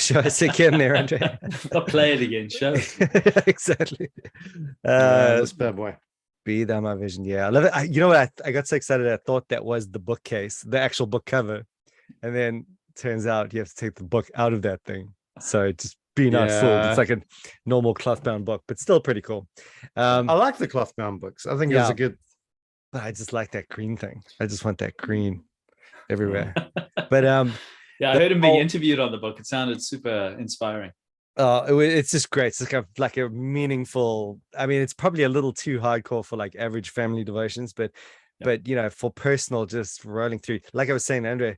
Show us again there, Andre. I'll play it again. Show us. Exactly. This bad boy. Be Thou My Vision. Yeah, I love it. You know what? I got so excited. I thought that was the bookcase, the actual book cover. And then turns out you have to take the book out of that thing. So just be not fooled. It's like a normal cloth bound book, but still pretty cool. I like the cloth bound books. I think it was a good. But I just like that green thing. I just want that green everywhere. But yeah, I heard him being interviewed on the book. It sounded super inspiring. It's just great. It's like a meaningful. I mean, it's probably a little too hardcore for like average family devotions, but you know, for personal, just rolling through. Like I was saying, Andre,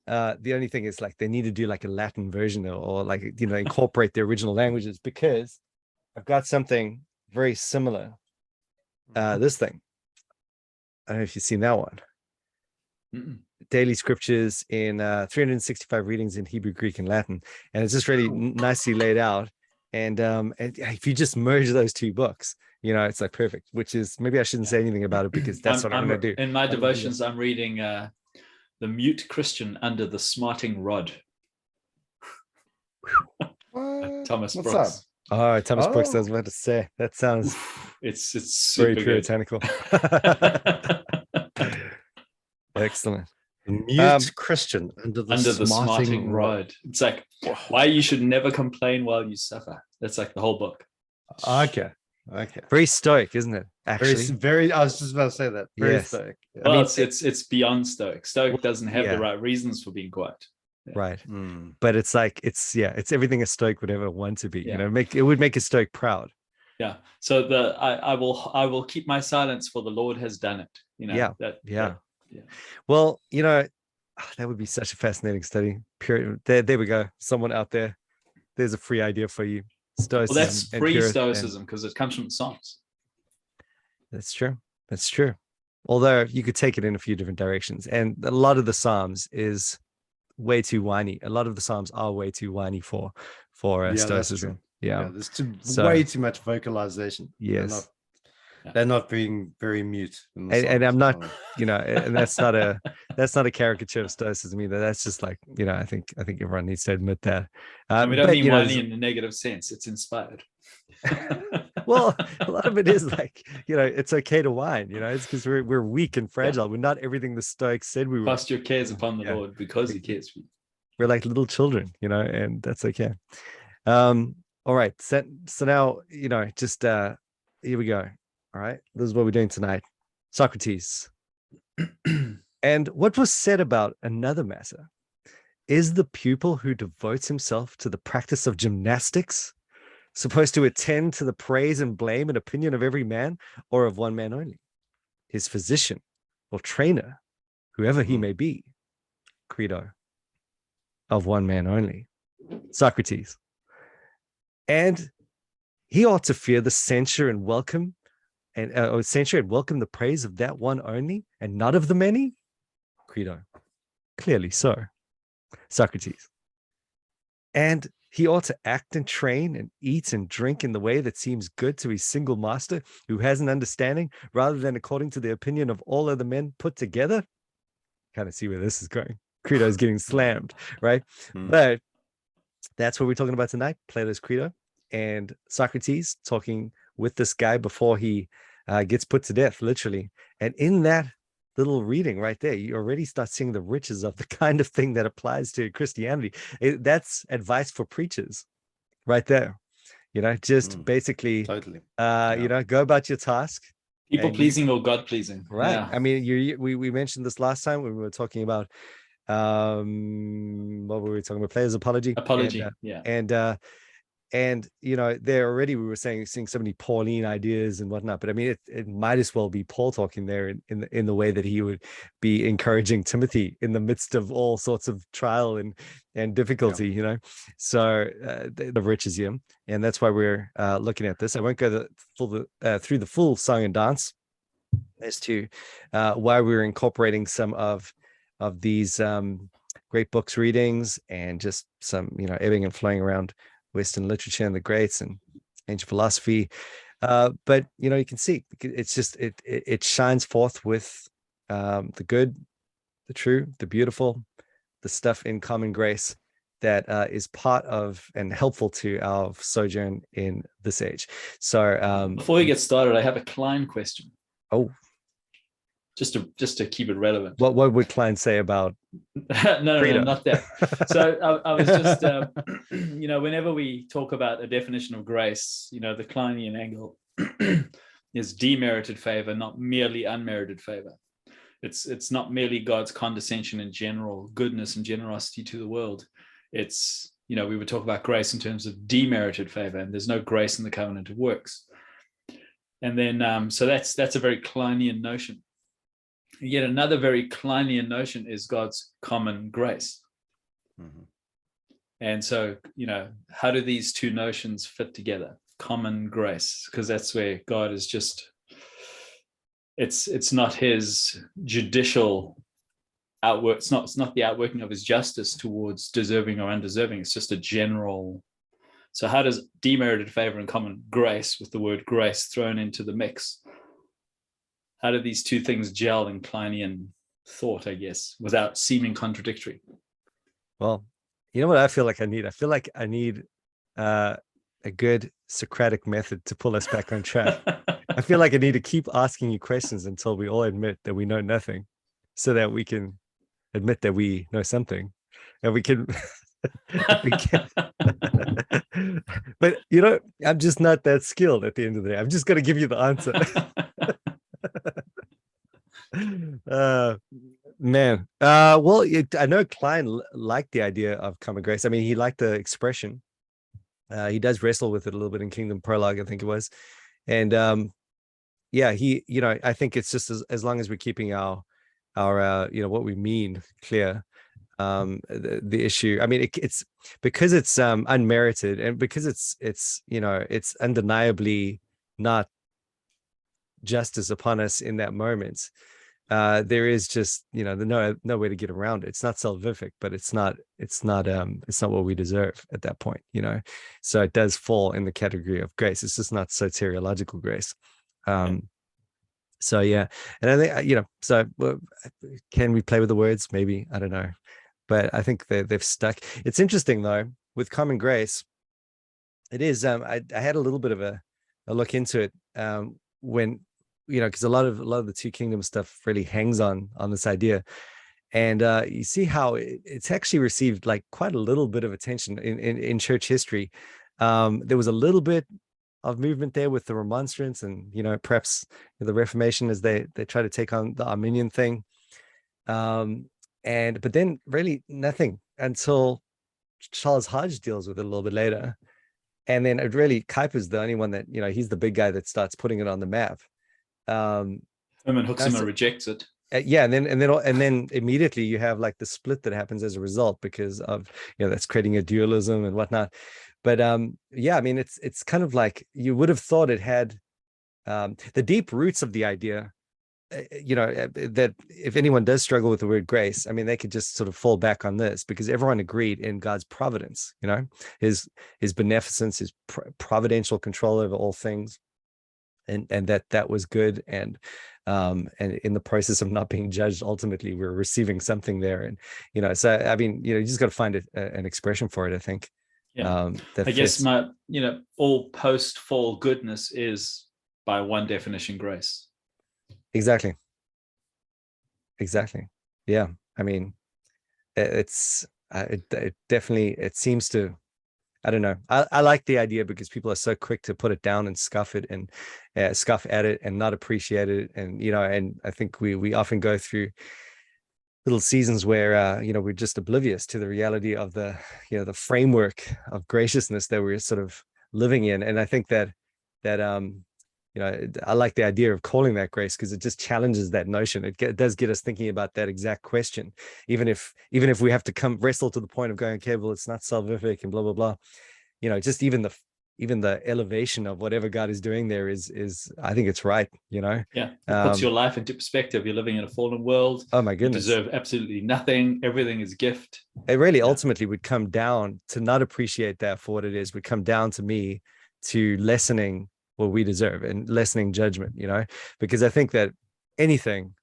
the only thing is like they need to do like a Latin version or like, you know, incorporate the original languages, because I've got something very similar. This thing. I don't know if you've seen that one. Daily scriptures in 365 readings in Hebrew, Greek, and Latin, and it's just really nicely laid out. And if you just merge those two books, you know, it's like perfect. Which is, maybe I shouldn't say anything about it because that's what I'm going to do. In my devotions, I'm reading The Mute Christian Under the Smarting Rod. Thomas Brooks. Up? Oh, Thomas Brooks. I was about to say that sounds. It's super very puritanical. Excellent. Mute Christian under the smarting rod. It's like why you should never complain while you suffer. That's like the whole book. Okay. Very stoic, isn't it? Actually, very. I was just about to say that. Very stoic. Yeah. Well, I mean, it's beyond stoic. Stoic doesn't have the right reasons for being quiet. Yeah. Right. But it's like it's everything a stoic would ever want to be. You know, it would make a stoic proud. Yeah. So I will keep my silence, for the Lord has done it. You know. Yeah. Well, you know, that would be such a fascinating study. There we go. Someone out there, there's a free idea for you. Stoicism. Well, that's free Stoicism because it comes from the Psalms. That's true. Although you could take it in a few different directions, and a lot of the Psalms is way too whiny. A lot of the Psalms are way too whiny for Stoicism. Yeah, there's way too much vocalization. Yes. They're not being very mute. And I'm not, you know, and that's not a caricature of Stoicism either. That's just like, you know, I think everyone needs to admit that. We don't mean whiny in a negative sense. It's inspired. Well, a lot of it is like, you know, it's okay to whine, you know, it's because we're weak and fragile. We're not everything the Stoics said we were. Cast your cares upon the Lord because he cares for you. We're like little children, you know, and that's okay. All right. So now, you know, just here we go. All right, this is what we're doing tonight. Socrates. And what was said about another matter? Is the pupil who devotes himself to the practice of gymnastics supposed to attend to the praise and blame and opinion of every man, or of one man only? His physician or trainer, whoever he may be. Crito. Of one man only. Socrates. And he ought to fear the censure and welcome the praise of that one only, and not of the many? Crito. Clearly so. Socrates. And he ought to act and train and eat and drink in the way that seems good to his single master, who has an understanding, rather than according to the opinion of all other men put together. Kind of see where this is going. Crito is getting slammed, right? But that's what we're talking about tonight. Plato's Crito and Socrates talking with this guy before he gets put to death, literally. And in that little reading right there, you already start seeing the riches of the kind of thing that applies to Christianity. That's advice for preachers right there. You know, just basically, totally. You know, go about your task. People pleasing or God pleasing. Right. Yeah. I mean, we mentioned this last time when we were talking about what were we talking about? Plato's Apology. And you know, there already we were seeing so many Pauline ideas and whatnot, but I mean, it might as well be Paul talking there in the way that he would be encouraging Timothy in the midst of all sorts of trial and difficulty, you know. So the riches here, and that's why we're looking at this. I won't go through the full song and dance as to why we're incorporating some of these great books readings and just some, you know, ebbing and flowing around Western literature and the greats and ancient philosophy, but you know, you can see it's just it shines forth with the good, the true, the beautiful, the stuff in common grace is part of and helpful to our sojourn in this age. So before we get started, I have a Klein question. Oh, just to keep it relevant. What would Klein say about no, not that. So I was just whenever we talk about a definition of grace, the Kleinian angle is demerited favor, not merely unmerited favor. It's not merely God's condescension and general goodness and generosity to the world. It's, we would talk about grace in terms of demerited favor, and there's no grace in the covenant of works. And then, so that's a very Kleinian notion. Yet another very Kleinian notion is God's common grace. Mm-hmm. And so, how do these two notions fit together? Common grace, because that's where God is just, it's not his judicial outwork. It's not the outworking of his justice towards deserving or undeserving. It's just a general. So how does demerited favor and common grace, with the word grace thrown into the mix, how do these two things gel in Kleinian thought, I guess, without seeming contradictory? Well, you know what I feel like I need? I feel like I need a good Socratic method to pull us back on track. I feel like I need to keep asking you questions until we all admit that we know nothing, so that we can admit that we know something, and we can. But I'm just not that skilled at the end of the day. I'm just going to give you the answer. Man. Well, I know Klein liked the idea of common grace. I mean, he liked the expression. He does wrestle with it a little bit in Kingdom Prologue, I think it was. And he, I think it's just as long as we're keeping our what we mean clear. The issue, I mean, it's because it's unmerited, and because it's undeniably not justice upon us in that moment. There is just no way to get around it. It's not salvific, but it's not what we deserve at that point. So it does fall in the category of grace. It's just not soteriological grace. So yeah, and I think so can we play with the words? Maybe, I don't know. But I think they've stuck. It's interesting though with common grace. It is. I had a little bit of a look into it when because a lot of the Two Kingdoms stuff really hangs on this idea, and you see how it's actually received like quite a little bit of attention in church history. There was a little bit of movement there with the Remonstrance and perhaps the Reformation as they try to take on the Arminian thing. But then really nothing until Charles Hodge deals with it a little bit later. And then it really, Kuyper's the only one that, he's the big guy that starts putting it on the map. Herman Hoeksema rejects it. And then immediately you have like the split that happens as a result because of, that's creating a dualism and whatnot. But I mean, it's kind of like you would have thought it had the deep roots of the idea. That if anyone does struggle with the word grace, I mean, they could just sort of fall back on this because everyone agreed in God's providence, his beneficence, his providential control over all things, and that was good. And in the process of not being judged, ultimately we're receiving something there. And, so, I mean, you just got to find an expression for it, I think. Yeah. I guess all post-fall goodness is by one definition, grace. Exactly. Yeah. I mean, it definitely, it seems to, I don't know. I like the idea because people are so quick to put it down and scoff it and scoff at it and not appreciate it. And, and I think we often go through little seasons where, we're just oblivious to the reality of the framework of graciousness that we're sort of living in. And I think that I like the idea of calling that grace because it just challenges that notion. It does get us thinking about that exact question, even if we have to wrestle to the point of going, okay, well, it's not salvific and blah blah blah. Just even the elevation of whatever God is doing there is I think it's right. Yeah, it puts your life into perspective. You're living in a fallen world. Oh my goodness, you deserve absolutely nothing. Everything is gift. It really ultimately would come down to not appreciate that for what it is. Would come down to me to lessening what we deserve and lessening judgment, because I think that anything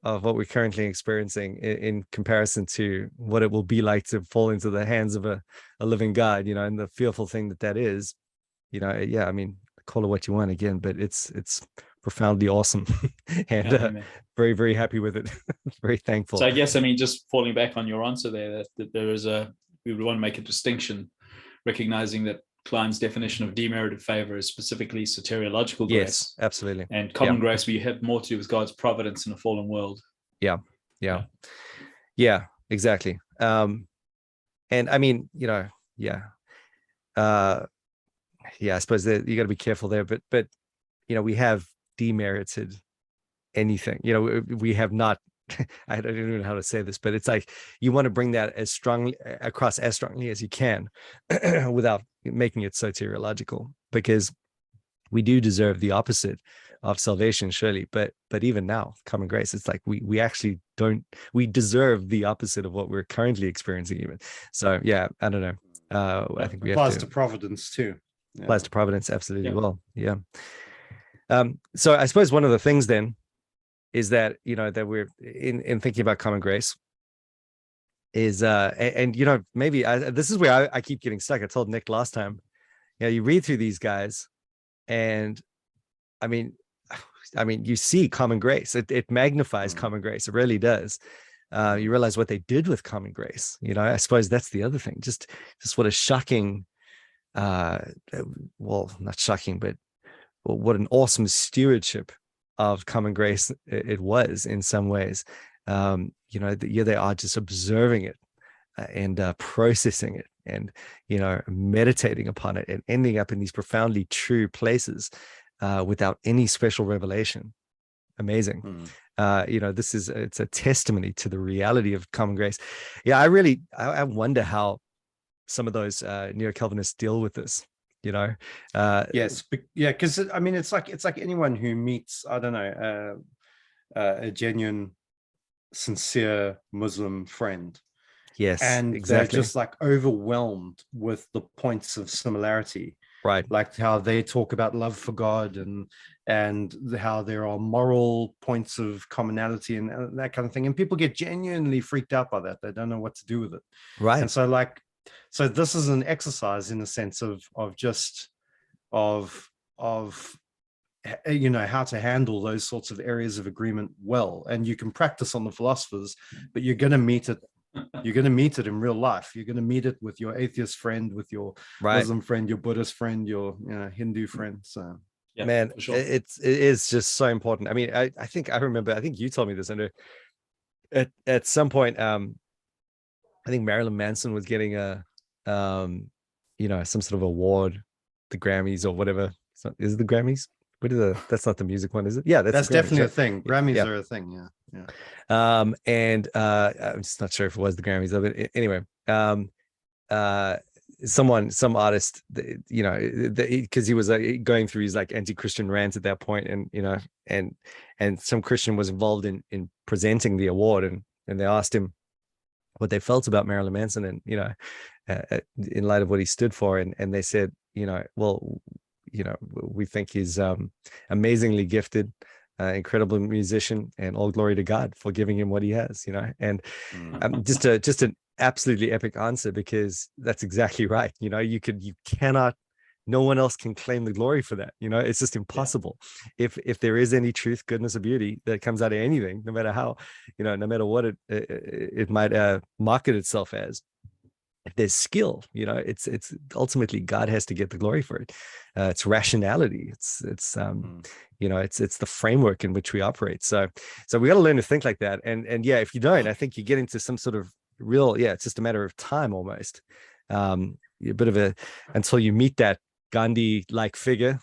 what we're currently experiencing in comparison to what it will be like to fall into the hands of a living God, and the fearful thing that is, yeah, I mean, call it what you want again, but it's profoundly awesome and very, very happy with it. Very thankful. So I guess, I mean, just falling back on your answer there, that there is we would want to make a distinction, recognizing that Klein's definition of demerited favor is specifically soteriological grace. Yes, absolutely. And common grace, we have more to do with God's providence in a fallen world. Yeah, exactly. And I mean, I suppose that you got to be careful there, but we have demerited anything. We have not. I don't even know how to say this, but it's like you want to bring that as strongly across as strongly as you can, without making it soteriological, because we do deserve the opposite of salvation, surely. But even now, common grace, it's like we actually don't. We deserve the opposite of what we're currently experiencing, even. So yeah, I don't know. I think we applies have to providence too. Yeah. Applies to providence, absolutely. Yeah. Well, yeah. So I suppose one of the things then is that that we're in thinking about common grace is and maybe this is where I keep getting stuck. I told Nick last time, you read through these guys, and I mean you see common grace. It magnifies common grace. It really does. You realize what they did with common grace. I suppose that's the other thing. Just what a shocking, well, not shocking, but what an awesome stewardship of common grace it was in some ways. They are just observing it and processing it and meditating upon it and ending up in these profoundly true places without any special revelation. Amazing. It's a testimony to the reality of common grace. I wonder how some of those neo-Calvinists deal with this. Yes, because I mean, it's like anyone who meets, I don't know, a genuine, sincere Muslim friend. Yes, and exactly. They're just like overwhelmed with the points of similarity, right? Like how they talk about love for God and how there are moral points of commonality and that kind of thing, and people get genuinely freaked out by that. They don't know what to do with it, right? And so this is an exercise in the sense of how to handle those sorts of areas of agreement well. And you can practice on the philosophers, but you're going to meet it in real life. You're going to meet it with your atheist friend, with your Muslim friend, your Buddhist friend, your Hindu friend. So yeah, man, sure. It is just so important. I mean, I think you told me this, Andrew. At some point, I think Marilyn Manson was getting some sort of award, the Grammys or whatever. Is it the Grammys? That's not the music one, is it? Yeah, that's definitely a thing. Grammys are a thing. Yeah. And I'm just not sure if it was the Grammys of it. Anyway, some artist, because he was going through his like anti-Christian rant at that point, and some Christian was involved in presenting the award, and they asked him what they felt about Marilyn Manson, and in light of what he stood for, and they said, we think he's amazingly gifted, incredible musician, and all glory to God for giving him what he has, and just an absolutely epic answer, because that's exactly right. You cannot, no one else can claim the glory for that. It's just impossible. Yeah. If there is any truth, goodness, or beauty that comes out of anything, no matter how, no matter what it might market itself as, if there's skill, it's ultimately God has to get the glory for it. It's rationality. It's the framework in which we operate. So we got to learn to think like that. And yeah, if you don't, I think you get into some sort of real, it's just a matter of time almost. A bit of until you meet that Gandhi-like figure,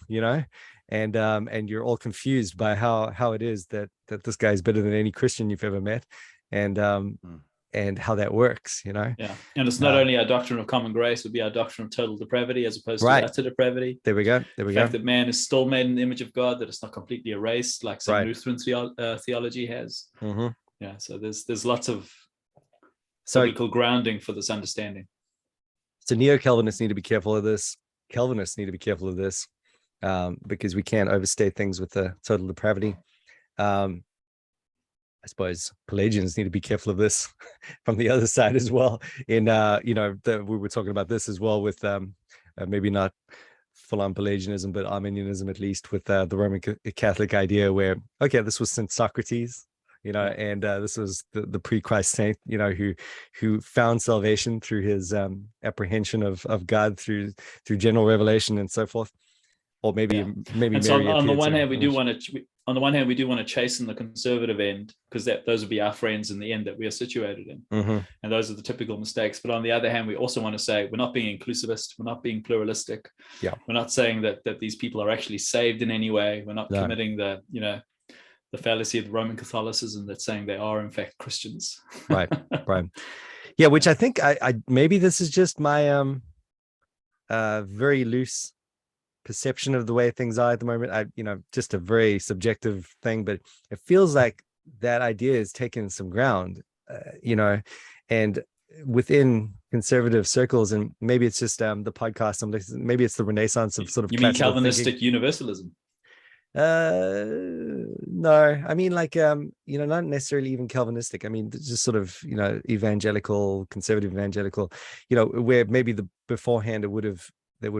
and you're all confused by how it is that this guy is better than any Christian you've ever met, and how that works, Yeah. And it's not only our doctrine of common grace, it would be our doctrine of total depravity as opposed to utter depravity. There we go. The fact that man is still made in the image of God, that it's not completely erased, like some Lutheran theology has. Mm-hmm. Yeah. So there's lots of biblical grounding for this understanding. So neo-Calvinists need to be careful of this. Calvinists need to be careful of this, because we can't overstate things with the total depravity. I suppose Pelagians need to be careful of this from the other side as well. In we were talking about this as well with maybe not full-on Pelagianism, but Arminianism at least, with the Roman Catholic idea where, okay, this was Saint Socrates, and this was the pre-Christ saint, who found salvation through his apprehension of God through general revelation and so forth. Or maybe and so on the one hand, we do want to chasten the conservative end, because those would be our friends in the end that we are situated in. And those are the typical mistakes. But on the other hand, we also want to say we're not being inclusivist, we're not being pluralistic. We're not saying that these people are actually saved in any way. We're not committing the fallacy of Roman Catholicism that's saying they are in fact Christians. Right. Yeah, which I think I maybe this is just my very loose perception of the way things are at the moment. Just a very subjective thing, but it feels like that idea is taking some ground, and within conservative circles, and maybe it's just the podcast. Maybe it's the renaissance of sort of. You mean Calvinistic universalism? No, I mean not necessarily even Calvinistic. I mean just sort of evangelical, conservative evangelical, where maybe beforehand they would have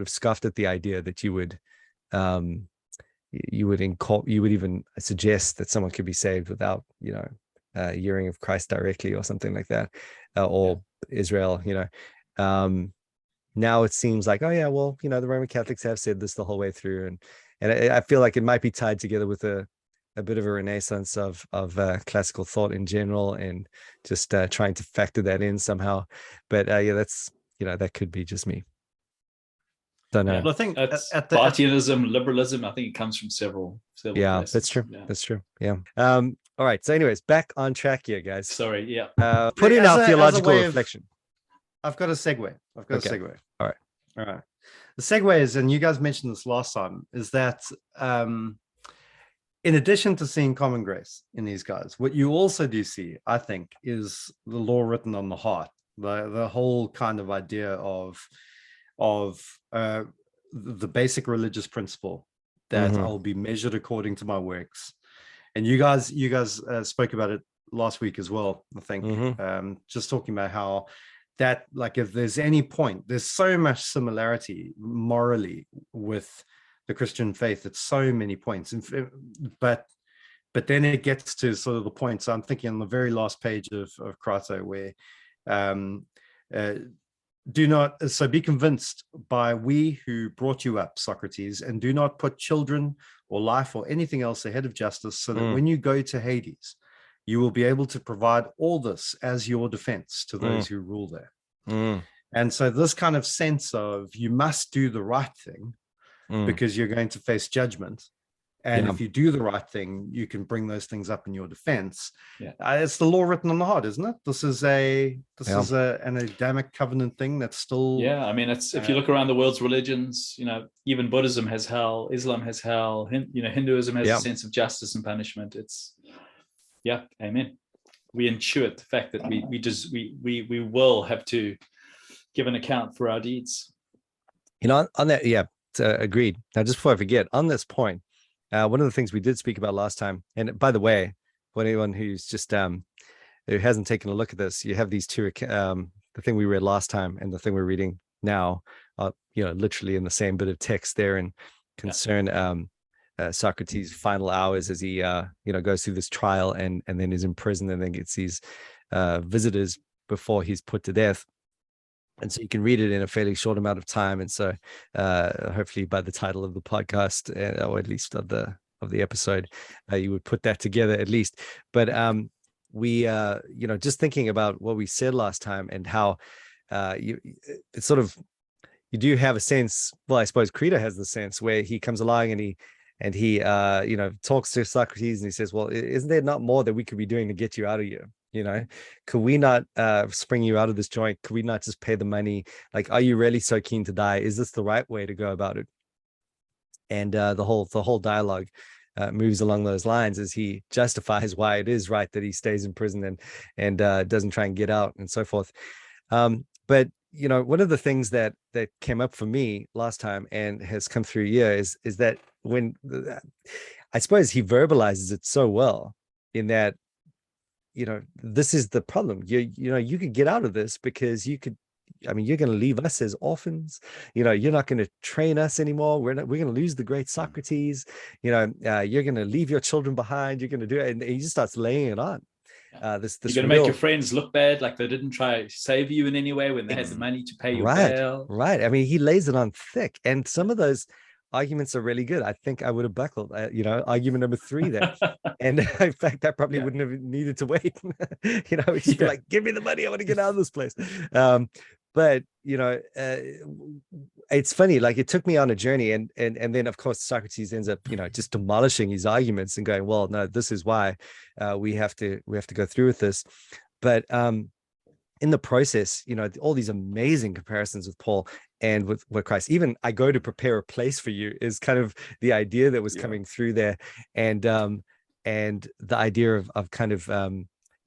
scoffed at the idea that you would even suggest that someone could be saved without hearing of Christ directly or something like that, or Israel. Now it seems like, oh yeah, well, the Roman Catholics have said this the whole way through, and I feel like it might be tied together with a bit of a renaissance of classical thought in general, and just trying to factor that in somehow. But that's that could be just me. Don't know. I think Spartianism, liberalism, I think it comes from several places. That's true. That's true. Yeah. All right. So anyways, back on track here, guys. Sorry. Yeah. Put in our theological reflection. I've got a segue. A segue. All right. The segue is, and you guys mentioned this last time, is that in addition to seeing common grace in these guys, what you also do see, I think, is the law written on the heart. The whole kind of idea of the basic religious principle that I'll be measured according to my works. And you guys spoke about it last week as well, I think, just talking about how that, like, if there's any point, there's so much similarity morally with the Christian faith at so many points, but then it gets to sort of the point. So I'm thinking on the very last page of Crito, where be convinced by we who brought you up, Socrates, and do not put children or life or anything else ahead of justice, so that when you go to Hades, you will be able to provide all this as your defense to those who rule there. And so this kind of sense of you must do the right thing because you're going to face judgment. And if you do the right thing, you can bring those things up in your defense. It's the law written on the heart, isn't it? This is an Adamic covenant thing that's still. I mean, it's if you look around the world's religions, even Buddhism has hell, Islam has hell, Hinduism has a sense of justice and punishment. It's amen. We intuit the fact that we will have to give an account for our deeds. On that, agreed. Now, just before I forget, on this point, one of the things we did speak about last time, and by the way, for anyone who's just who hasn't taken a look at this, you have these two, the thing we read last time and the thing we're reading now, literally in the same bit of text there, and concern Socrates' final hours as he goes through this trial and then is in prison and then gets these visitors before he's put to death. And so you can read it in a fairly short amount of time. And so hopefully by the title of the podcast, or at least of the episode, you would put that together at least. But we, just thinking about what we said last time and how it's sort of, you do have a sense, well, I suppose Crito has the sense where he comes along and he talks to Socrates and he says, well, isn't there not more that we could be doing to get you out of here? Could we not spring you out of this joint? Could we not just pay the money? Like, are you really so keen to die? Is this the right way to go about it? And the whole dialogue moves along those lines as he justifies why it is right that he stays in prison and doesn't try and get out and so forth. But one of the things that came up for me last time and has come through here is that when I suppose he verbalizes it so well in that this is the problem. You could get out of this because you're going to leave us as orphans. You're not going to train us anymore. We're going to lose the great Socrates. You're going to leave your children behind. You're going to do it. And he just starts laying it on. This you're going to make your friends look bad, like they didn't try to save you in any way when they had the money to pay your bail. Right. I mean, he lays it on thick, and some of those arguments are really good. I think I would have buckled, argument number 3 there. And in fact, I probably wouldn't have needed to wait. It's just like, give me the money. I want to get out of this place. But it's funny, like it took me on a journey, and then of course Socrates ends up just demolishing his arguments and going, well, no, this is why we have to go through with this. But in the process, all these amazing comparisons with Paul and with Christ. Even I go to prepare a place for you is kind of the idea that was coming through there, and the idea of kind of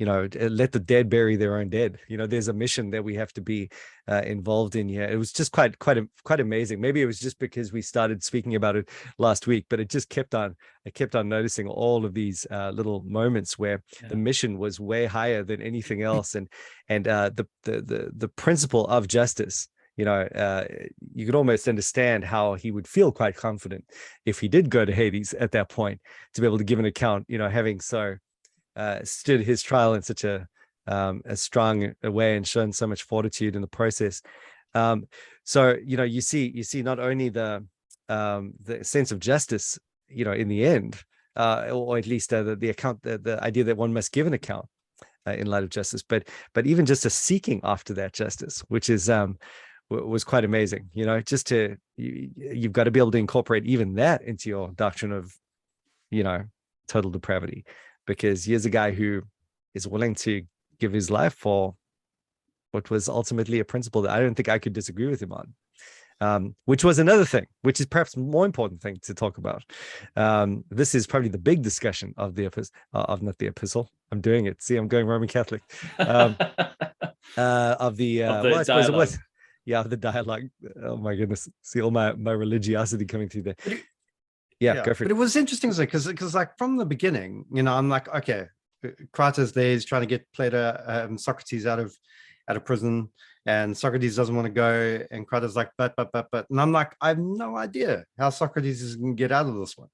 let the dead bury their own dead. There's a mission that we have to be involved in here. It was just quite amazing. Maybe it was just because we started speaking about it last week, but it just kept on. I kept on noticing all of these little moments where the mission was way higher than anything else, and the principle of justice. You could almost understand how he would feel quite confident if he did go to Hades at that point to be able to give an account. Having stood his trial in such a strong way and shown so much fortitude in the process. So you see not only the sense of justice, in the end, or at least the account, the idea that one must give an account in light of justice, but even just a seeking after that justice, which is was quite amazing. You've got to be able to incorporate even that into your doctrine of total depravity. Because here's a guy who is willing to give his life for what was ultimately a principle that I don't think I could disagree with him on, which was another thing, which is perhaps a more important thing to talk about. This is probably the big discussion of the epistle, not the epistle. I'm doing it. See, I'm going Roman Catholic. Of the dialogue. Of the dialogue. Oh my goodness. See all my religiosity coming through there. Yeah, go for it. But it was interesting because like from the beginning, I'm like, okay, Crito's there, he's trying to get Plato, Socrates out of prison, and Socrates doesn't want to go, and Crito's like, but, and I'm like, I have no idea how Socrates is going to get out of this one.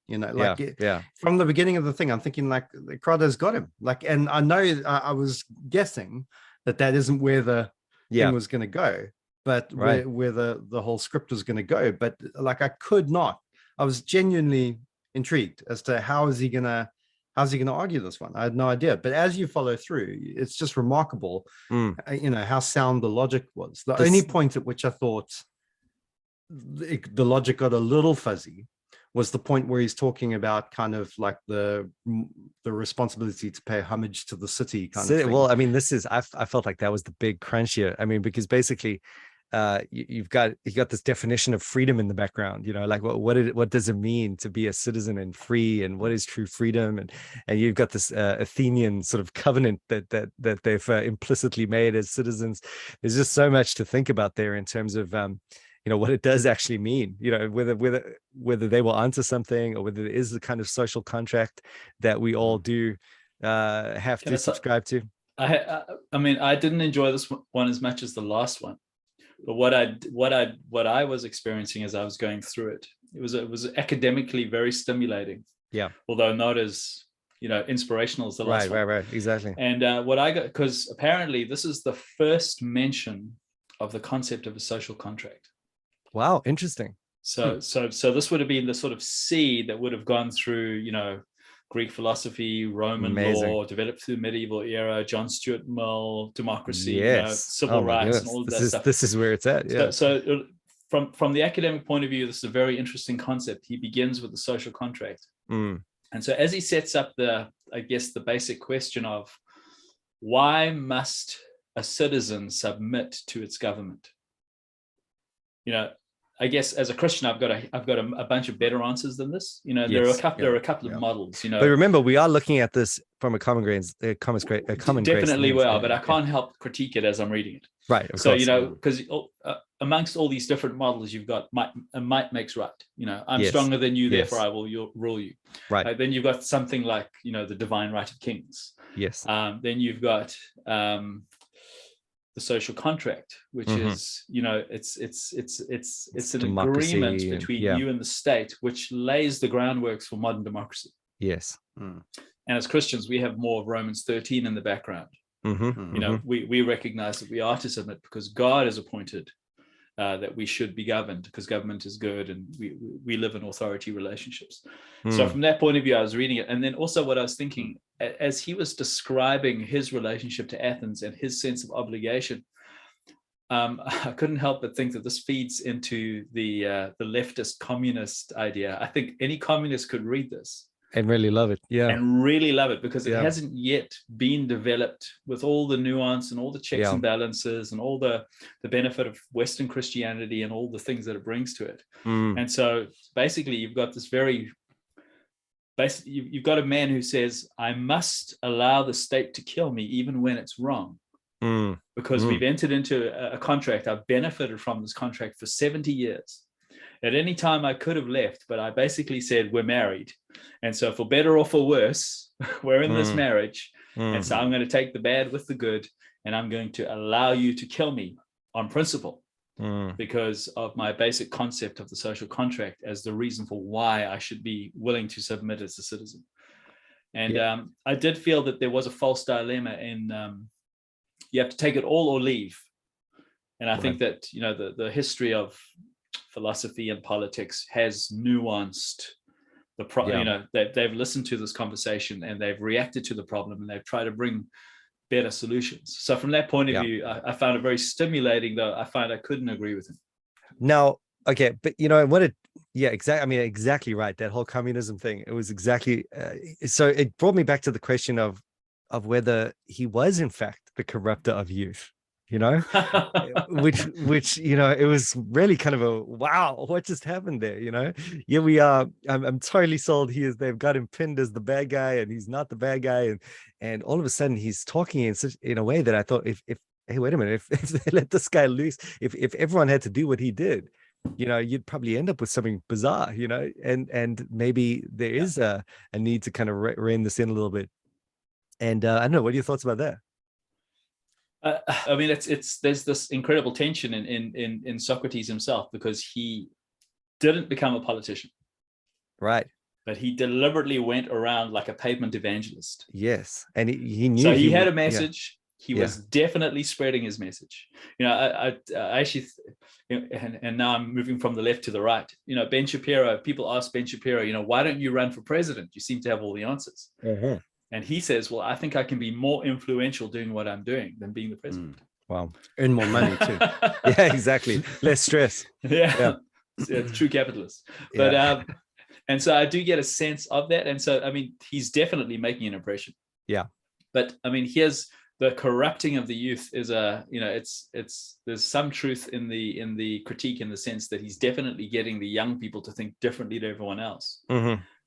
From the beginning of the thing, I'm thinking like Crito's got him, and I know I was guessing that isn't where the thing was going to go, but where the whole script was going to go, but like I was genuinely intrigued as to how's he gonna argue this one. I had no idea. But as you follow through, it's just remarkable, how sound the logic was. The only point at which I thought the logic got a little fuzzy was the point where he's talking about kind of like the responsibility to pay homage to the city kind of thing. Well, I mean, I felt like that was the big crunch here. I mean, because basically you got this definition of freedom in the background, like what does it mean to be a citizen and free, and what is true freedom, and you've got this Athenian sort of covenant that they've implicitly made as citizens. There's just so much to think about there in terms of what it does actually mean, whether they will answer something, or whether there is the kind of social contract that we all do have to subscribe to. I mean, I didn't enjoy this one as much as the last one. But what I was experiencing as I was going through it, it was academically very stimulating. Yeah. Although not as inspirational as the last one. Right, exactly. And what I got, because apparently this is the first mention of the concept of a social contract. Wow, interesting. So this would have been the sort of seed that would have gone through Greek philosophy, Roman law, developed through the medieval era, John Stuart Mill, democracy, civil rights, and all of that stuff. This is where it's at. Yeah. So from the academic point of view, this is a very interesting concept. He begins with the social contract. And so as he sets up the basic question of why must a citizen submit to its government? I guess as a Christian, I've got a bunch of better answers than this. You know, Yes. there are a couple of models. You know, but remember, we are looking at this from a common grace, common definitely grace. we are, but I can't help critique it as I'm reading it. Right. So you know, because amongst all these different models, you've got might makes right. You know, I'm stronger than you, therefore I will rule you. Right. Then you've got something like, you know, the divine right of kings. Yes. Then you've got the social contract, which is, you know, it's an democracy agreement between you and the state, which lays the groundworks for modern democracy. Yes. And as Christians, we have more of Romans 13 in the background. You know, we recognize that we are to submit because God has appointed that we should be governed, because government is good and we live in authority relationships. So from that point of view, I was reading it. And then also what I was thinking, as he was describing his relationship to Athens and his sense of obligation, I couldn't help but think that this feeds into the leftist communist idea. I think any communist could read this and really love it. And really love it, because it hasn't yet been developed with all the nuance and all the checks and balances and all the benefit of Western Christianity and all the things that it brings to it. And so basically you've got this you've got a man who says, I must allow the state to kill me even when it's wrong. Because we've entered into a contract. I've benefited from this contract for 70 years. At any time I could have left, but I basically said, we're married. And so for better or for worse, we're in this marriage. And so I'm going to take the bad with the good, and I'm going to allow you to kill me on principle because of my basic concept of the social contract as the reason for why I should be willing to submit as a citizen. And I did feel that there was a false dilemma in you have to take it all or leave. And I think that, you know, the history of philosophy and politics has nuanced the problem. You know, they've listened to this conversation and they've reacted to the problem and they've tried to bring better solutions. So from that point of view, I found it very stimulating, though I find I couldn't agree with him. Now, okay, but you know what exactly. I mean, exactly right. That whole communism thing, it was exactly so it brought me back to the question of whether he was in fact the corrupter of youth. You know, which you know, it was really kind of a wow, what just happened there? You know, we are. I'm totally sold. They've got him pinned as the bad guy, and he's not the bad guy, and all of a sudden he's talking in a way that I thought, if hey, wait a minute, if they let this guy loose, if everyone had to do what he did, you know, you'd probably end up with something bizarre, you know, and maybe there is a need to kind of rein this in a little bit. And I don't know, what are your thoughts about that? I mean, there's this incredible tension in Socrates himself, because he didn't become a politician, right? But he deliberately went around like a pavement evangelist. Yes, and he knew. So he had a message. He was definitely spreading his message. You know, I actually, and now I'm moving from the left to the right. You know, Ben Shapiro. People ask Ben Shapiro, you know, why don't you run for president? You seem to have all the answers. And he says, well, I think I can be more influential doing what I'm doing than being the president. Wow. Earn more money too. Yeah, exactly. Less stress. Yeah. True capitalist. But and so I do get a sense of that. And so, I mean, he's definitely making an impression. Yeah. But I mean, here's the corrupting of the youth is there's some truth in the critique, in the sense that he's definitely getting the young people to think differently to everyone else.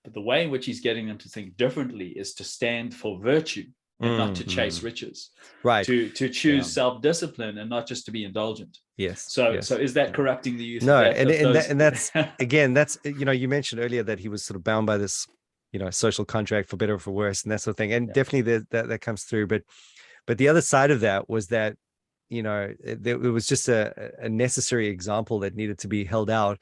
But the way in which he's getting them to think differently is to stand for virtue and not to chase riches, right? To choose self-discipline and not just to be indulgent. Yes. So is that corrupting the youth? No, and that's again, that's, you know, you mentioned earlier that he was sort of bound by this, you know, social contract for better or for worse, and that sort of thing, and definitely that comes through. But the other side of that was that, you know, it was just a necessary example that needed to be held out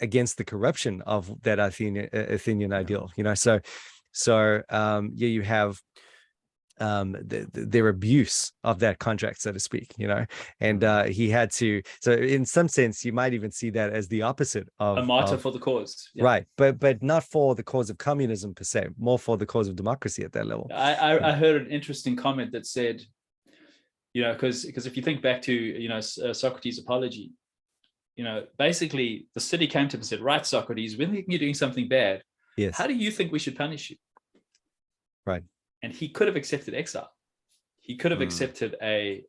against the corruption of that Athenian ideal, you know. So you have their abuse of that contract, so to speak, you know, and he had to. So in some sense, you might even see that as the opposite of a martyr for the cause, right? But not for the cause of communism per se, more for the cause of democracy at that level. I heard an interesting comment that said, you know, because if you think back to, you know, Socrates' apology. You know, basically the city came to him and said, right, Socrates, when you're doing something bad, how do you think we should punish you? Right. And he could have accepted exile. He could have accepted a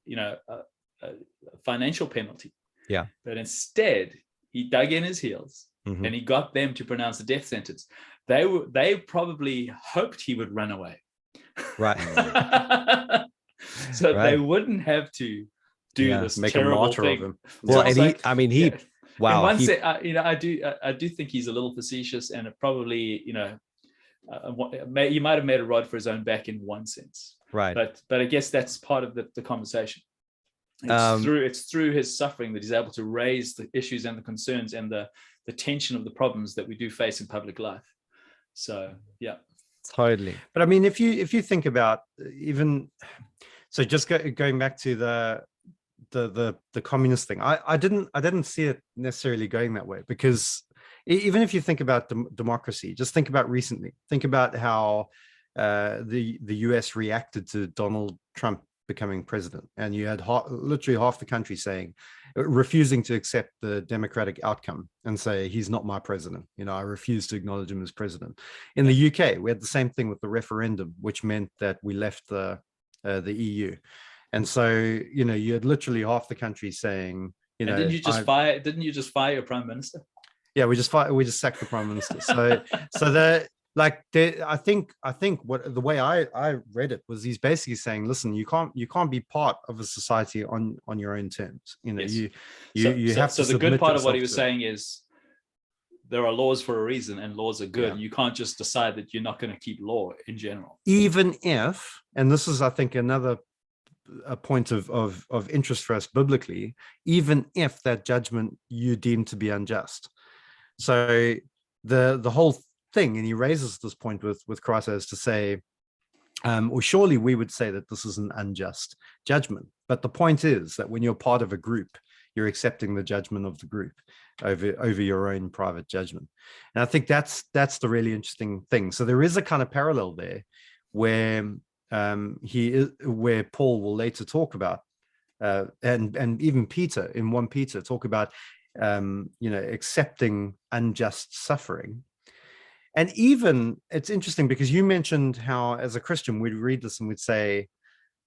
financial penalty. Yeah. But instead, he dug in his heels Mhm. and he got them to pronounce the death sentence. They probably hoped he would run away. Right. So Right. they wouldn't have to do this Make a terrible martyr thing. of him. Well, So it's and like, he, wow. In one he, sense, I do think he's a little facetious, and it probably, he might have made a rod for his own back in one sense. right. But I guess that's part of the conversation. It's through his suffering that he's able to raise the issues and the concerns and the tension of the problems that we do face in public life. So yeah, Totally. But I mean, if you think about even so, just going back to the communist thing, I didn't see it necessarily going that way, because even if you think about democracy, just think about recently. Think about how the US reacted to Donald Trump becoming president, and you had literally half the country refusing to accept the democratic outcome and say, he's not my president. I refuse to acknowledge him as president. In the UK, we had the same thing with the referendum, which meant that we left the EU. And so, you had literally half the country saying, didn't you just fire your prime minister? Yeah, we just sacked the prime minister. So I think what the way I read it was, he's basically saying, listen, you can't be part of a society on your own terms. Yes. You have to. So the good part of what he was saying is, there are laws for a reason, and laws are good. Yeah. You can't just decide that you're not going to keep law in general. Even if, and this is, I think, another a point of interest for us biblically, even if that judgment you deem to be unjust. So the whole thing, and he raises this point with Crito, is to say, or surely we would say that this is an unjust judgment. But the point is that when you're part of a group, you're accepting the judgment of the group over your own private judgment. And I think that's the really interesting thing. So there is a kind of parallel there where where Paul will later talk about, and even Peter in 1 Peter talk about, accepting unjust suffering. And even, it's interesting because you mentioned how, as a Christian, we'd read this and we'd say,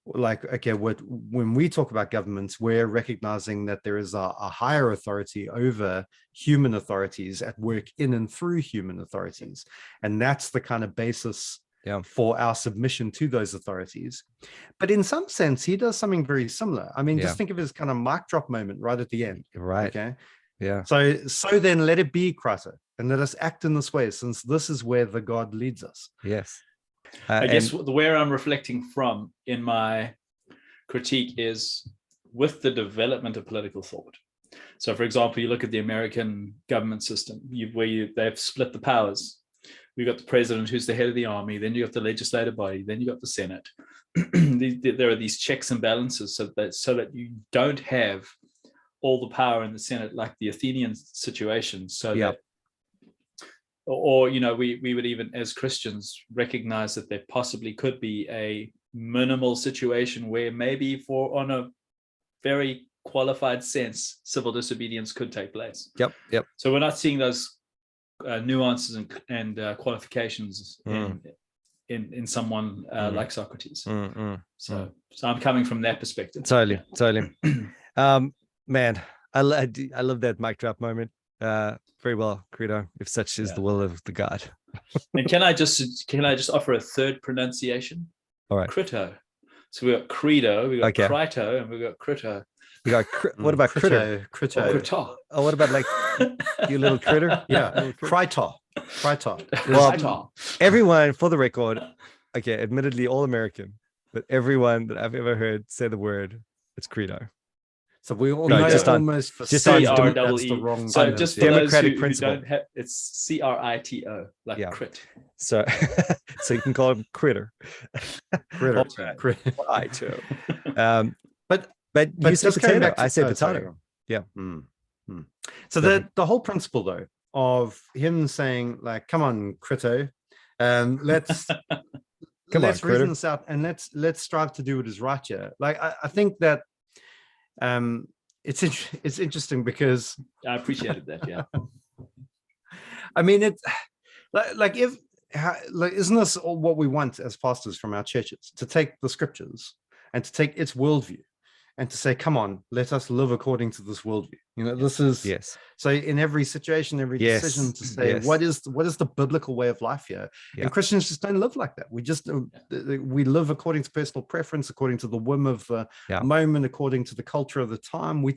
like, okay, when we talk about governments, we're recognizing that there is a higher authority over human authorities at work in and through human authorities. And that's the kind of basis for our submission to those authorities. But in some sense, he does something very similar. I mean, just think of his kind of mic drop moment right at the end. Right. Okay. Yeah. So then let it be, Crito, and let us act in this way, since this is where the God leads us. Yes. I guess where I'm reflecting from in my critique is with the development of political thought. So, for example, you look at the American government system, they've split the powers. We've got the president, who's the head of the army. Then you got the legislative body. Then you got the Senate. There are these checks and balances, so that you don't have all the power in the Senate like the Athenian situation. So that, or we would even, as Christians, recognize that there possibly could be a minimal situation where maybe, on a very qualified sense, civil disobedience could take place. Yep. So we're not seeing those nuances and qualifications in someone like Socrates. So I'm coming from that perspective. Totally. Man, I love that mic drop moment. Very well, Crito, if such is the will of the God. And can I just offer a third pronunciation? All right. Crito. So we got Crito, we got Crito, and we got Crito. We got what about critter? Crito. Oh, what about like you little critter? Yeah, Crito. Well, everyone, for the record, okay, admittedly all American, but everyone that I've ever heard say the word, it's Crito. So we all know almost for just that's the wrong. So just for democratic those principle. Who don't have, it's Crito, like crit. So you can call him critter. Critter. Crito. But you said potato. I said potato. Yeah. So the whole principle, though, of him saying, like, come on, Crito, let's reason this out, and let's strive to do what is right here. Like, I think that it's interesting because I appreciated that. Yeah. I mean, it's like isn't this what we want as pastors from our churches, to take the scriptures and to take its worldview and to say, come on, let us live according to this worldview. This is so in every situation, every decision, to say what is the biblical way of life here. And Christians just don't live like that. We just we live according to personal preference, according to the whim of the moment, according to the culture of the time. We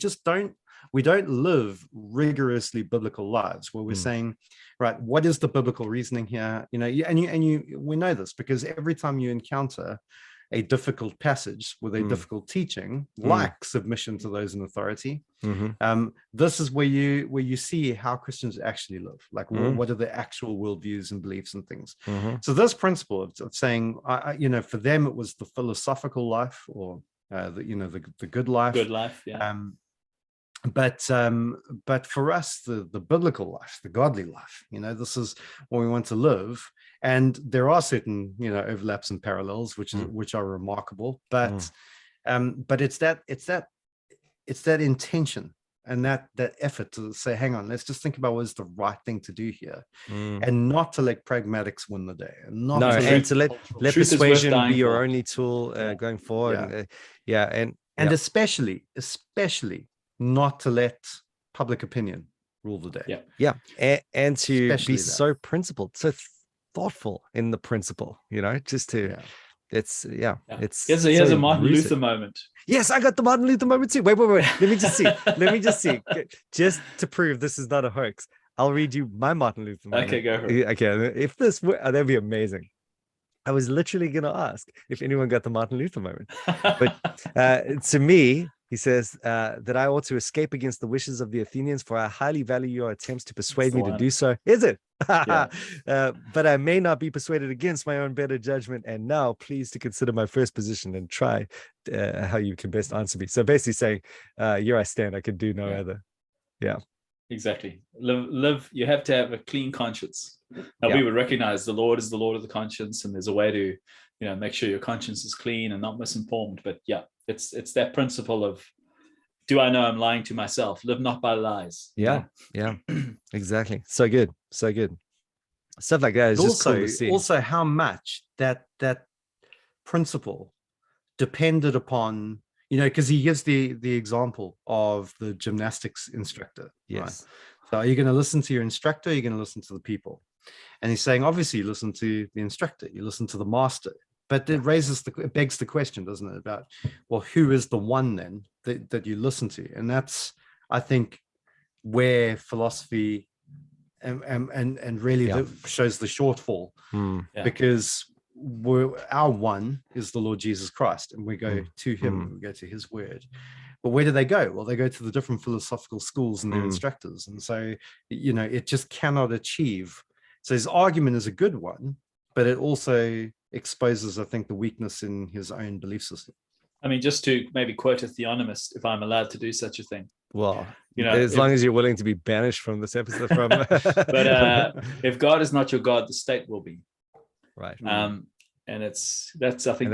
don't live rigorously biblical lives where we're saying, right, what is the biblical reasoning here? We know this because every time you encounter a difficult passage with a difficult teaching, like submission to those in authority, this is where you see how Christians actually live. Like, what are the actual worldviews and beliefs and things? So this principle of saying, for them it was the philosophical life, or the good life. Good life, yeah. But for us, the biblical life, the godly life, this is what we want to live. And there are certain, overlaps and parallels, which are remarkable. But it's that intention and that effort to say, hang on, let's just think about what is the right thing to do here, and not to let pragmatics win the day, and to let persuasion be your only tool going forward. And especially not to let public opinion rule the day. And to be so principled, so thoughtful in the principle, just to it's here's a Martin Luther moment. Yes, I got the Martin Luther moment too. Wait, let me just see just to prove this is not a hoax. I'll read you my Martin Luther moment. Okay, go for it. Okay, if this were, that'd be amazing. I was literally going to ask if anyone got the Martin Luther moment, but to me, he says that I ought to escape against the wishes of the Athenians, for I highly value your attempts to persuade me to do so. Is it? But I may not be persuaded against my own better judgment. And now please to consider my first position and try how you can best answer me. So basically saying, here I stand, I can do no other. Yeah. Exactly. Live. You have to have a clean conscience. Now we would recognize the Lord is the Lord of the conscience, and there's a way to, make sure your conscience is clean and not misinformed. But it's that principle of, do I know I'm lying to myself? Live not by lies. Yeah. Exactly. So good. Stuff like that is just cool to see. Also, how much that principle depended upon. Because he gives the example of the gymnastics instructor. Yes. Right? So are you going to listen to your instructor? Or are you going to listen to the people? And he's saying, obviously, you listen to the instructor, you listen to the master. But it begs the question, doesn't it, about, well, who is the one then that you listen to? And that's, I think, where philosophy and really shows the shortfall, because our one is the Lord Jesus Christ, and we go to him, we go to his word. But where do they go? Well, they go to the different philosophical schools and their instructors. And so, it just cannot achieve. So his argument is a good one, but it also exposes, I think, the weakness in his own belief system. I mean, just to maybe quote a theonomist, if I'm allowed to do such a thing. Well, as long as you're willing to be banished from this episode from. But if God is not your God, the state will be. Right. And I think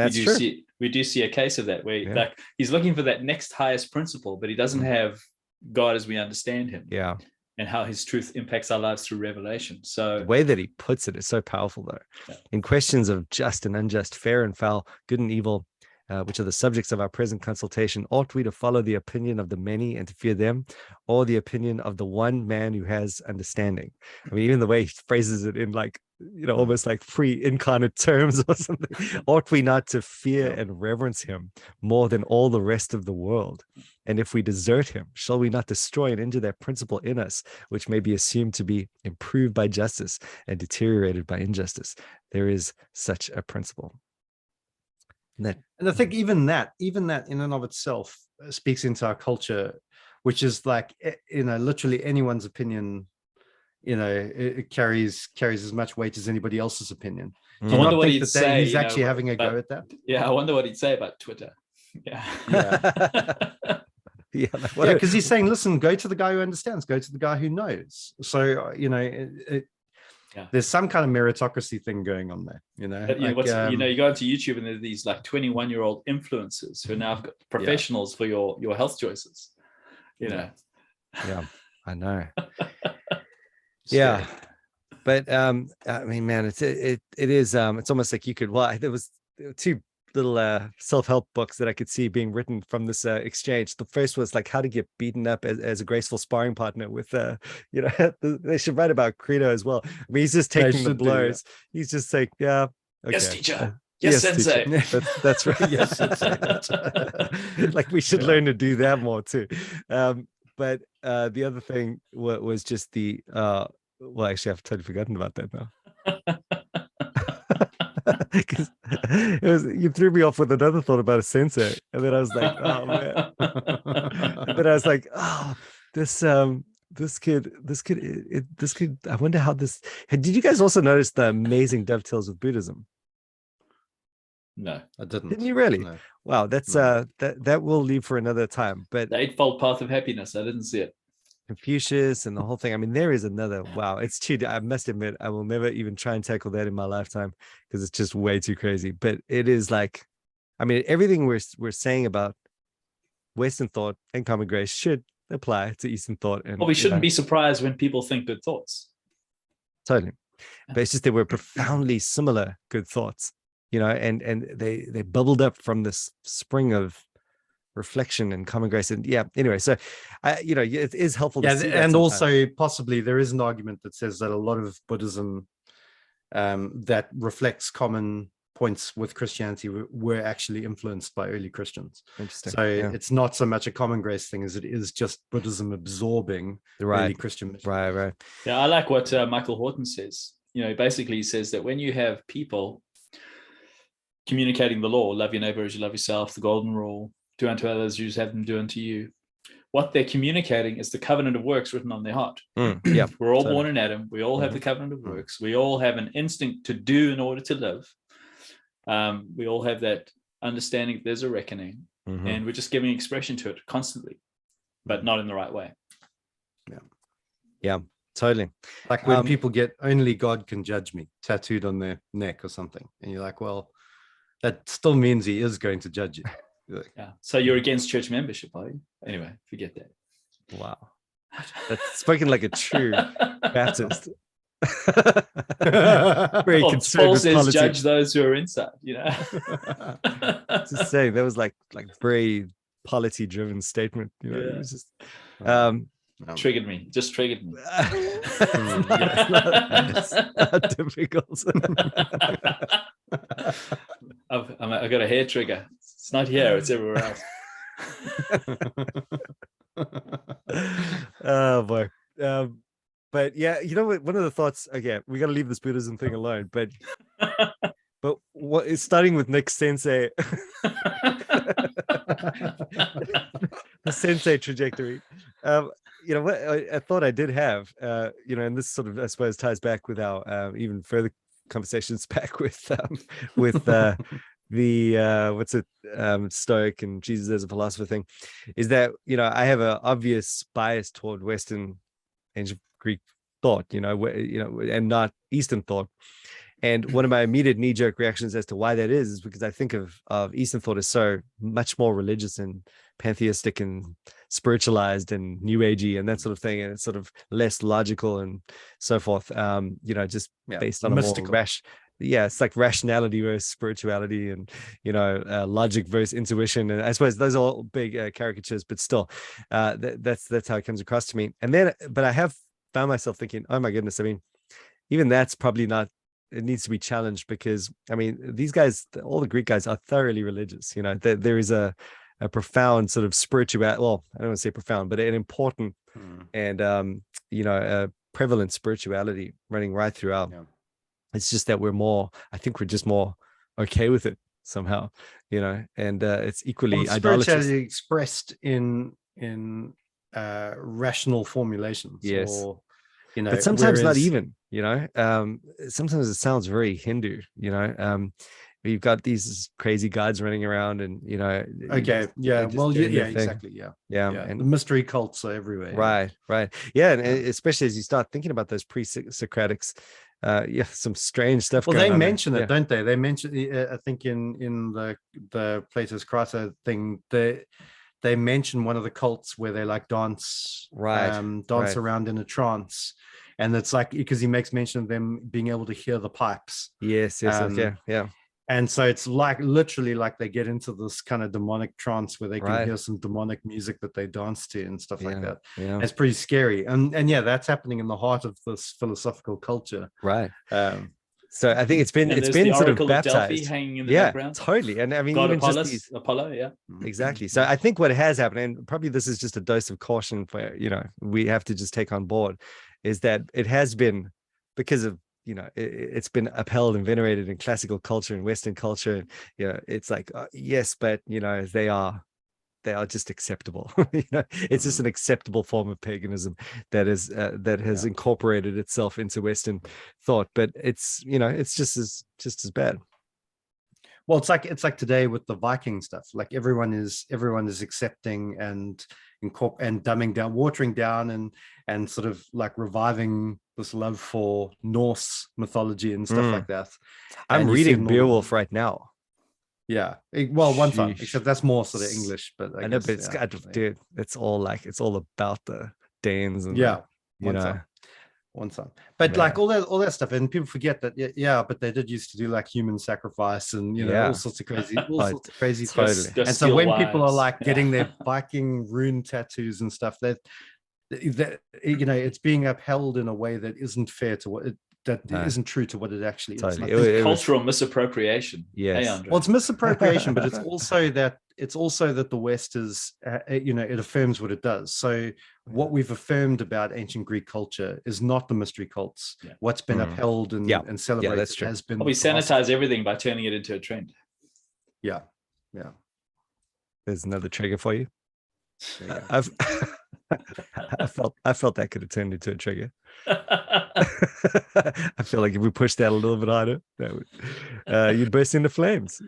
we do see a case of that, where like he's looking for that next highest principle, but he doesn't have God as we understand him. Yeah. And how his truth impacts our lives through revelation. So the way that he puts it is so powerful, though. Yeah. In questions of just and unjust, fair and foul, good and evil, which are the subjects of our present consultation, ought we to follow the opinion of the many and to fear them, or the opinion of the one man who has understanding? I mean, even the way he phrases it in like, almost like pre-incarnate terms or something. Ought we not to fear and reverence him more than all the rest of the world? And if we desert him, shall we not destroy and injure that principle in us, which may be assumed to be improved by justice and deteriorated by injustice? There is such a principle. And I think even that in and of itself speaks into our culture, which is like, literally anyone's opinion, it carries as much weight as anybody else's opinion. I wonder what he'd say. He's actually having a go at that. Yeah, I wonder what he'd say about Twitter. Yeah. Because he's saying, listen, go to the guy who understands, go to the guy who knows. So, there's some kind of meritocracy thing going on there, But, you go into YouTube and there's these like 21-year-old influencers who are now professionals for your health choices. Yeah, I know. Yeah, but I mean, man, it is it's almost like you could. Well, there was two little self-help books that I could see being written from this exchange. The first was like how to get beaten up as a graceful sparring partner with they should write about Crito as well. I mean, he's just taking the blows. He's just like, yeah, okay. Yes, teacher. Yes, sensei. That's right. Yes, sensei. Like we should learn to do that more too. But the other thing was just the well, actually, I've totally forgotten about that now. Because you threw me off with another thought about a sensei, and then I was like, oh man. And then I was like, oh, this kid. I wonder how this. Did you guys also notice the amazing dovetails with Buddhism? No, I didn't. Didn't you really? No. Wow, that's that will leave for another time. But the Eightfold Path of Happiness, I didn't see it. Confucius and the whole thing. I mean, there is another. Wow, it's too. I must admit, I will never even try and tackle that in my lifetime because it's just way too crazy. But it is like, I mean, everything we're saying about Western thought and common grace should apply to Eastern thought. And well, we shouldn't be surprised when people think good thoughts. Totally, but it's just they were profoundly similar good thoughts, and they bubbled up from this spring of reflection and common grace. And anyway, so it is helpful to see that and sometimes. also possibly there is an argument that says that a lot of Buddhism that reflects common points with Christianity were actually influenced by early Christians. Interesting. So it's not so much a common grace thing as it is just Buddhism absorbing early Christian mission. Right. Yeah, I like what Michael Horton says. Basically he says that when you have people communicating the law, love your neighbor as you love yourself, the golden rule, do unto others, you just have them do unto you. What they're communicating is the covenant of works written on their heart. We're all born in Adam. We all have the covenant of works. We all have an instinct to do in order to live. We all have that understanding that there's a reckoning, and we're just giving expression to it constantly, but not in the right way. Yeah, totally. Like when people get "only God can judge me" tattooed on their neck or something, and you're like, well, that still means he is going to judge you. So you're against church membership, are you? Anyway, forget that. Wow, that's spoken like a true Baptist. Very Paul says, "Judge those who are inside." Just saying, that was like very polity-driven statement. It was just triggered me. Just triggered me. Difficult. I've got a hair trigger. It's not here, it's everywhere else. Oh boy. But yeah, one of the thoughts, okay, we got to leave this Buddhism thing alone, but what is starting with Nick Sensei, the Sensei trajectory. What I thought I did have, and this sort of, I suppose, ties back with our even further conversations back with the Stoic and Jesus as a philosopher thing, is that I have an obvious bias toward Western ancient Greek thought, and not Eastern thought. And one of my immediate knee-jerk reactions as to why that is because I think of Eastern thought as so much more religious and pantheistic and spiritualized and new agey and that sort of thing, and it's sort of less logical and so forth. Just based on mystical. a more it's like rationality versus spirituality, and logic versus intuition. And I suppose those are all big caricatures, but still, that's how it comes across to me. And then, but I have found myself thinking, oh my goodness, I mean, even that's probably not. It needs to be challenged because I mean, these guys, all the Greek guys, are thoroughly religious. There is a profound sort of spiritual. Well, I don't want to say profound, but an important and a prevalent spirituality running right throughout. Yeah. It's just that I think we're just more okay with it somehow, and it's equally idolatrous. Spirituality expressed in rational formulations. Yes. Or, but sometimes not even, sometimes it sounds very Hindu, you've got these crazy guides running around and, okay. Yeah. Well, yeah, exactly. Yeah. And the mystery cults are everywhere. Right. Yeah. And especially as you start thinking about those pre-Socratics, some strange stuff. Well, they mention it, don't they? They mention, I think in the Plato's Crito thing, they mention one of the cults where they like dance around in a trance, and it's like because he makes mention of them being able to hear the pipes. Yes, yeah. And so it's like literally like they get into this kind of demonic trance where they can Right. hear some demonic music that they dance to and stuff like that. Yeah. It's pretty scary. And yeah, that's happening in the heart of this philosophical culture. Right. So I think it's been the sort of Oracle of Delphi baptized. hanging in the background. Totally. And I mean, God even Apollo, just these yeah. exactly. So I think what has happened, and probably this is just a dose of caution for, we have to just take on board, is that it has been because of, it's been upheld and venerated in classical culture and Western culture. It's like, yes, but they are just acceptable. It's just an acceptable form of paganism that has incorporated itself into Western thought, but it's just as bad. Well, it's like today with the Viking stuff. Like everyone is accepting and dumbing down, watering down, and sort of like reviving this love for Norse mythology and stuff like that. I'm reading Beowulf right now. Yeah, well, one time, except that's more sort of English, but I guess, but it's dude, it's all about the Danes and one time. But like all that stuff, and people forget that but they did used to do like human sacrifice and all sorts of crazy stuff. And so when people are like getting their Viking rune tattoos and stuff, that it's being upheld in a way that isn't fair to what isn't true to what it actually is. It's cultural misappropriation. Yes. Hey, well, it's misappropriation, but it's also that the West is, it affirms what it does. So what we've affirmed about ancient Greek culture is not the mystery cults. Yeah. What's been upheld and celebrated has been. We sanitize everything by turning it into a trend. Yeah. There's another trigger for you. I felt that could have turned into a trigger. I feel like if we pushed that a little bit harder, you'd burst into flames.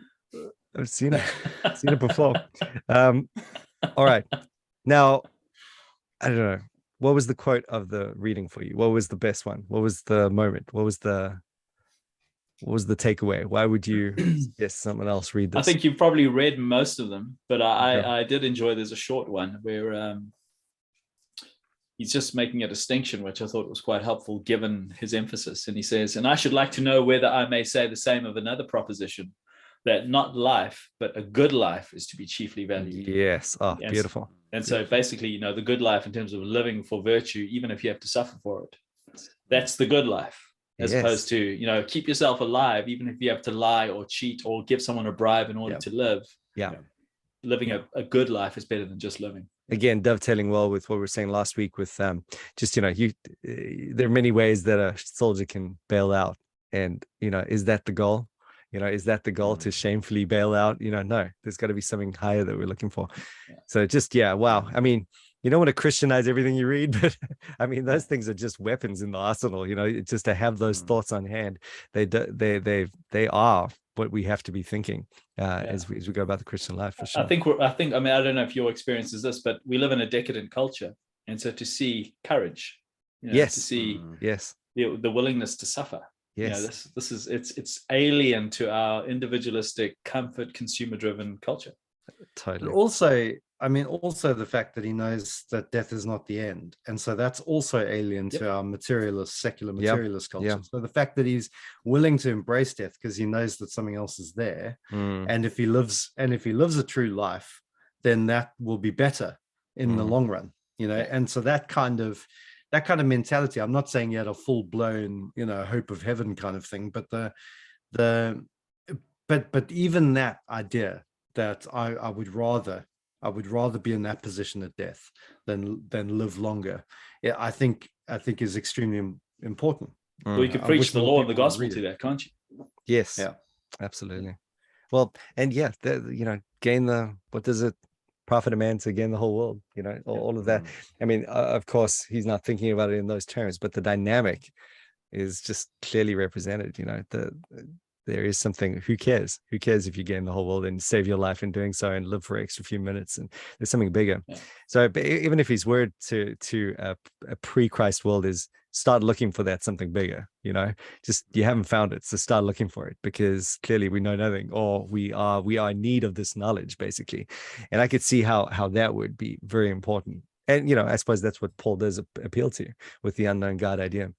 I've seen it before. All right. Now, I don't know. What was the quote of the reading for you? What was the best one? What was the moment? What was the takeaway? Why would you suggest someone else read this? I think you've probably read most of them, but I did enjoy. There's a short one where he's just making a distinction, which I thought was quite helpful given his emphasis. And he says, and I should like to know whether I may say the same of another proposition, that not life, but a good life is to be chiefly valued. Yes. Oh, beautiful. And so basically, the good life in terms of living for virtue, even if you have to suffer for it, that's the good life. As opposed to, keep yourself alive, even if you have to lie or cheat or give someone a bribe in order to live. Yeah. Living a good life is better than just living. Again, dovetailing well with what we were saying last week with there are many ways that a soldier can bail out. And, is that the goal? Is that the goal, to shamefully bail out? No, there's got to be something higher that we're looking for. So just, wow. I mean, you don't want to Christianize everything you read, but I mean, those things are just weapons in the arsenal, just to have those thoughts on hand. They are what we have to be thinking as we go about the Christian life, for sure. I don't know if your experience is this, but we live in a decadent culture. And so to see courage, to see the willingness to suffer. Yes. This is it's alien to our individualistic, comfort, consumer-driven culture. Totally. Also the fact that he knows that death is not the end, and so that's also alien to our secular materialist culture. So the fact that he's willing to embrace death because he knows that something else is there, and if he lives a true life, then that will be better in the long run. And so that kind of mentality. I'm not saying he had a full blown, hope of heaven kind of thing, but but even that idea that I would rather be in that position at death than live longer. I think is extremely important. Well, you could preach the law and the gospel to that, can't you? Yes. Yeah. Absolutely. Well, and gain what does it profit a man to gain the whole world? All of that. I mean, of course, he's not thinking about it in those terms, but the dynamic is just clearly represented. There is something. Who cares if you gain the whole world and save your life in doing so and live for an extra few minutes? And there's something bigger. So even if his word to a pre-Christ world is start looking for that something bigger, just you haven't found it, so start looking for it, because clearly we know nothing, or we are in need of this knowledge, basically. And I could see how that would be very important. And I suppose that's what Paul does appeal to with the unknown God idea.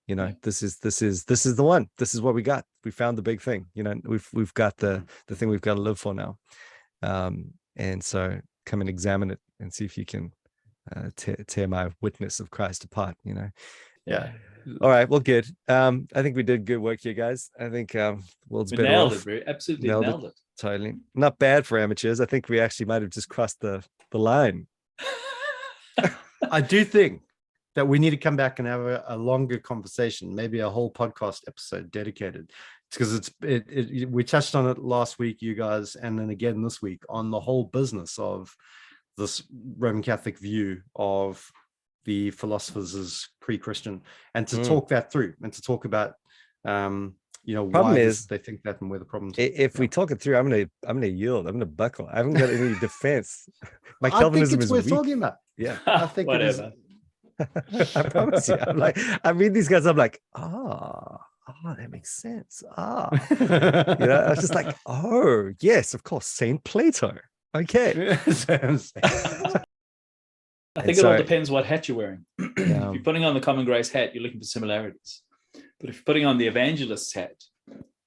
You know, this is the one. This is what we got. We found the big thing. You know, we've got the thing we've got to live for now. And so come and examine it and see if you can tear my witness of Christ apart. You know. Yeah. All right. Well, good. I think we did good work here, guys. I think world's We better nailed off. it, bro. Absolutely nailed it. Totally. Not bad for amateurs. I think we actually might have just crossed the line. I do think that we need to come back and have a longer conversation, maybe a whole podcast episode dedicated. It's because we touched on it last week, you guys, and then again this week on the whole business of this Roman Catholic view of the philosophers as pre-Christian, and to talk that through and to talk about why they think that and where the problems. If we talk it through, I'm gonna yield. I'm gonna buckle. I haven't got any defense. My Calvinism is weak. Talking about. Yeah, I think whatever. I promise you. I'm like, I read these guys. I'm like, that makes sense. I was just like, oh yes, of course, Saint Plato. Okay. I think it all depends what hat you're wearing. If you're putting on the common grace hat, you're looking for similarities. But if you're putting on the evangelist's hat,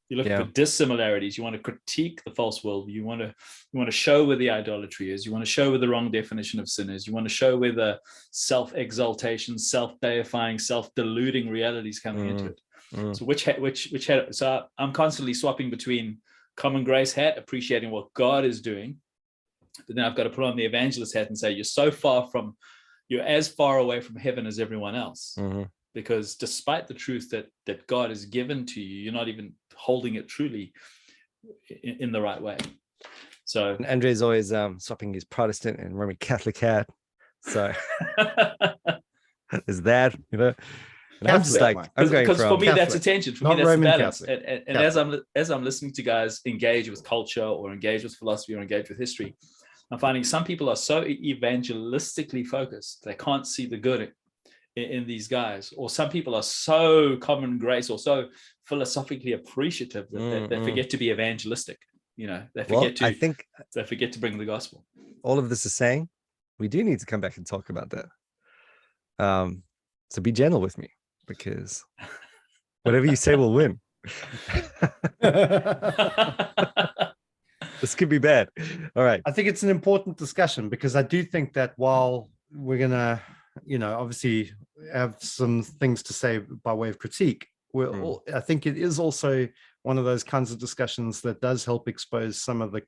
you're looking for dissimilarities. You want to critique the false worldview. You want to show where the idolatry is. You want to show where the wrong definition of sin is. You want to show where the self-exaltation, self-deifying, self-deluding realities coming into it. So which hat? So I'm constantly swapping between common grace hat, appreciating what God is doing, but then I've got to put on the evangelist hat and say you're as far away from heaven as everyone else. Because despite the truth that God has given to you, you're not even holding it truly in the right way. So Andre's always swapping his Protestant and Roman Catholic hat. So is that, And I'm just like, I'm going because for me Catholic, that's attention. For me that's Roman balance. Catholic. And as I'm listening to guys engage with culture or engage with philosophy or engage with history, I'm finding some people are so evangelistically focused they can't see the good in these guys, or some people are so common grace or so philosophically appreciative that they forget to be evangelistic. They forget to bring the gospel. All of this is saying we do need to come back and talk about that. So be gentle with me, because whatever you say will win. This could be bad. All right. I think it's an important discussion, because I do think that while we're gonna obviously have some things to say by way of critique, I think it is also one of those kinds of discussions that does help expose some of the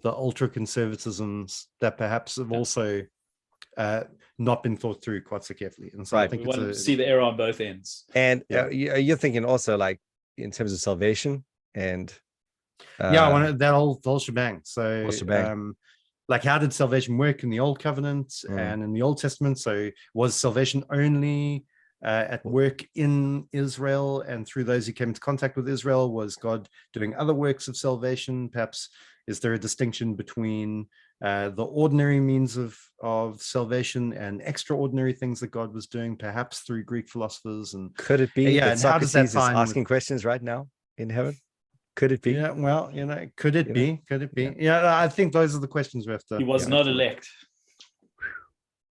ultra conservatisms that perhaps have also not been thought through quite so carefully. And so I think we want to see the error on both ends. And you're thinking also, like, in terms of salvation and I want that whole shebang. So like, how did salvation work in the Old Covenant and in the Old Testament? So was salvation only at work in Israel, and through those who came into contact with Israel? Was God doing other works of salvation? Perhaps is there a distinction between the ordinary means of salvation and extraordinary things that God was doing, perhaps through Greek philosophers? And could it be that and Socrates is asking questions right now in heaven? Could it be? Yeah, well, could it be? Could it be? Yeah, I think those are the questions we have to. He was not elect.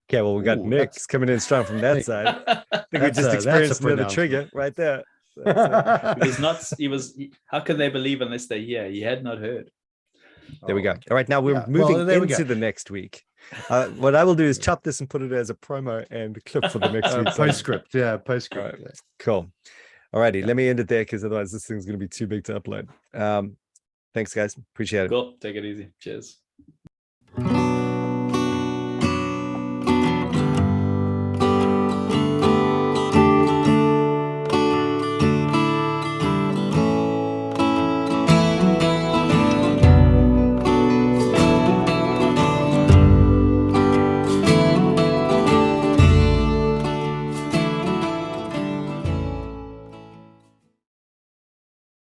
Okay, well, we got Nick coming in strong from that side. I think we just experienced another trigger right there. He was. How can they believe unless they hear? He had not heard. There we go. All right, now we're moving into the next week. What I will do is chop this and put it as a promo and clip for the next week. Postscript. Postscript. Right. Yeah. Cool. All righty, let me end it there, because otherwise this thing's going to be too big to upload. Thanks, guys. Appreciate it. Cool. Take it easy. Cheers.